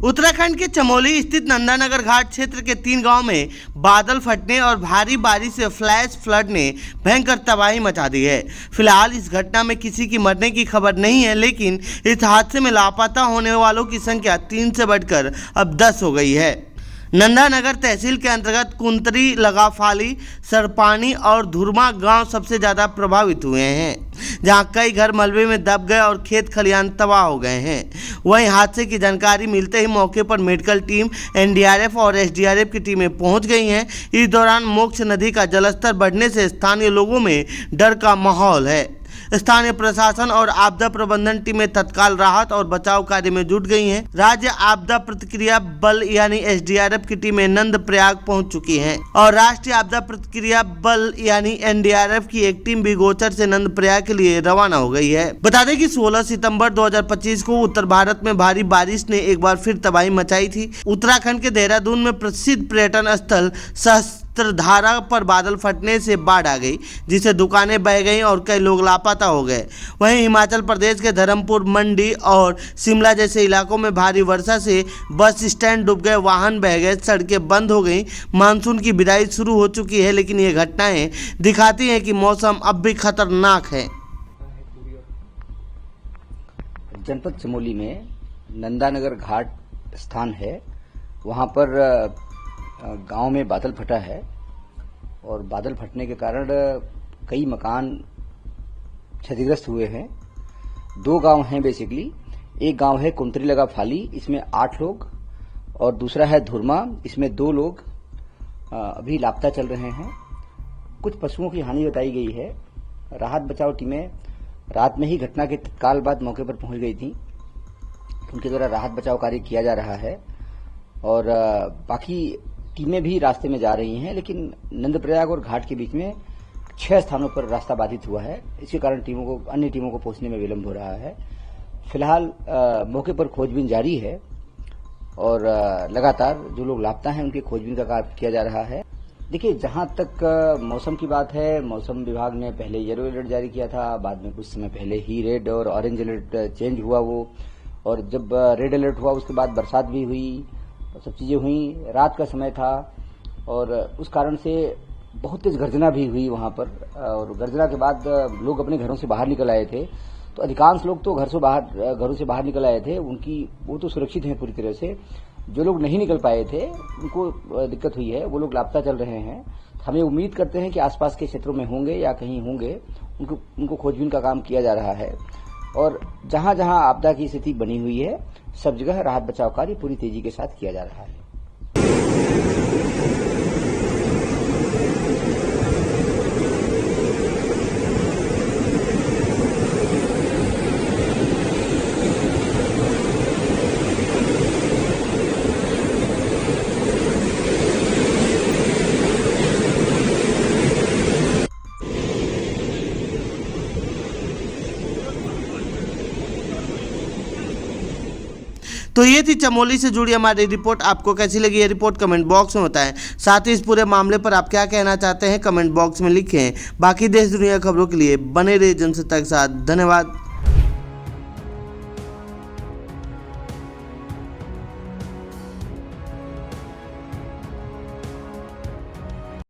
उत्तराखंड के चमोली स्थित नंदानगर घाट क्षेत्र के 3 गांव में बादल फटने और भारी बारिश से फ्लैश फ्लड ने भयंकर तबाही मचा दी है। फिलहाल इस घटना में किसी की मरने की खबर नहीं है, लेकिन इस हादसे में लापता होने वालों की संख्या 3 से बढ़कर अब 10 हो गई है। नंदानगर तहसील के अंतर्गत कुंतरी, लगाफाली, सरपानी और धुरमा गांव सबसे ज़्यादा प्रभावित हुए हैं, जहां कई घर मलबे में दब गए और खेत खलिहान तबाह हो गए हैं। वहीं हादसे की जानकारी मिलते ही मौके पर मेडिकल टीम, एनडीआरएफ और एसडीआरएफ की टीमें पहुंच गई हैं। इस दौरान मोक्ष नदी का जलस्तर बढ़ने से स्थानीय लोगों में डर का माहौल है। स्थानीय प्रशासन और आपदा प्रबंधन टीमें तत्काल राहत और बचाव कार्य में जुट गई हैं। राज्य आपदा प्रतिक्रिया बल यानी एसडीआरएफ की टीमें नंदप्रयाग पहुंच चुकी हैं और राष्ट्रीय आपदा प्रतिक्रिया बल यानी एनडीआरएफ की एक टीम भी गोचर से नंदप्रयाग के लिए रवाना हो गई है। बता दें कि 16 सितंबर 2025 को उत्तर भारत में भारी बारिश ने एक बार फिर तबाही मचाई थी। उत्तराखंड के देहरादून में प्रसिद्ध पर्यटन स्थल सहस्त्रधारा पर बादल फटने से बाढ़ आ गई, जिससे दुकानें बह गईं और कई लोग लापता हो गए। वहीं हिमाचल प्रदेश के धर्मपुर, मंडी और शिमला जैसे इलाकों में भारी वर्षा से बस स्टैंड डूब गए, वाहन बह गए, सड़कें बंद हो गईं। मानसून की विदाई शुरू हो चुकी है, लेकिन ये घटनाएं दिखाती हैं कि मौसम अब भी खतरनाक है। जनपद चमोली में नंदानगर घाट स्थान है, वहाँ पर गांव में बादल फटा है और बादल फटने के कारण कई मकान क्षतिग्रस्त हुए हैं। 2 गांव हैं बेसिकली। एक गांव है कुंतरी लगा फाली, इसमें 8 लोग, और दूसरा है धुरमा, इसमें 2 लोग अभी लापता चल रहे हैं। कुछ पशुओं की हानि बताई गई है। राहत बचाव टीमें रात में ही घटना के तत्काल बाद मौके पर पहुंच गई थी। उनके द्वारा राहत बचाव कार्य किया जा रहा है और बाकी टीमें भी रास्ते में जा रही हैं, लेकिन नंदप्रयाग और घाट के बीच में 6 स्थानों पर रास्ता बाधित हुआ है। इसके कारण अन्य टीमों को पहुंचने में विलंब हो रहा है। फिलहाल मौके पर खोजबीन जारी है और लगातार जो लोग लापता हैं उनकी खोजबीन का कार्य किया जा रहा है। देखिए, जहां तक मौसम की बात है, मौसम विभाग ने पहले येलो अलर्ट जारी किया था, बाद में कुछ समय पहले ही रेड और ऑरेंज अलर्ट चेंज हुआ वो, और जब रेड अलर्ट हुआ उसके बाद बरसात भी हुई, सब चीजें हुई। रात का समय था और उस कारण से बहुत तेज गर्जना भी हुई वहां पर, और गर्जना के बाद लोग अपने घरों से बाहर निकल आए थे। तो अधिकांश लोग तो घरों से बाहर निकल आए थे, वो तो सुरक्षित हैं पूरी तरह से। जो लोग नहीं निकल पाए थे उनको दिक्कत हुई है, वो लोग लापता चल रहे हैं। हमें उम्मीद करते हैं कि आसपास के क्षेत्रों में होंगे या कहीं होंगे, उनको खोजबीन का काम किया जा रहा है। और जहां जहां आपदा की स्थिति बनी हुई है, सब जगह राहत बचाव कार्य पूरी तेजी के साथ किया जा रहा है। तो ये थी चमोली से जुड़ी हमारी रिपोर्ट। आपको कैसी लगी ये रिपोर्ट कमेंट बॉक्स में बताएं। साथ ही इस पूरे मामले पर आप क्या कहना चाहते हैं कमेंट बॉक्स में लिखें। बाकी देश दुनिया खबरों के लिए बने रहिए जनसत्ता के साथ। धन्यवाद।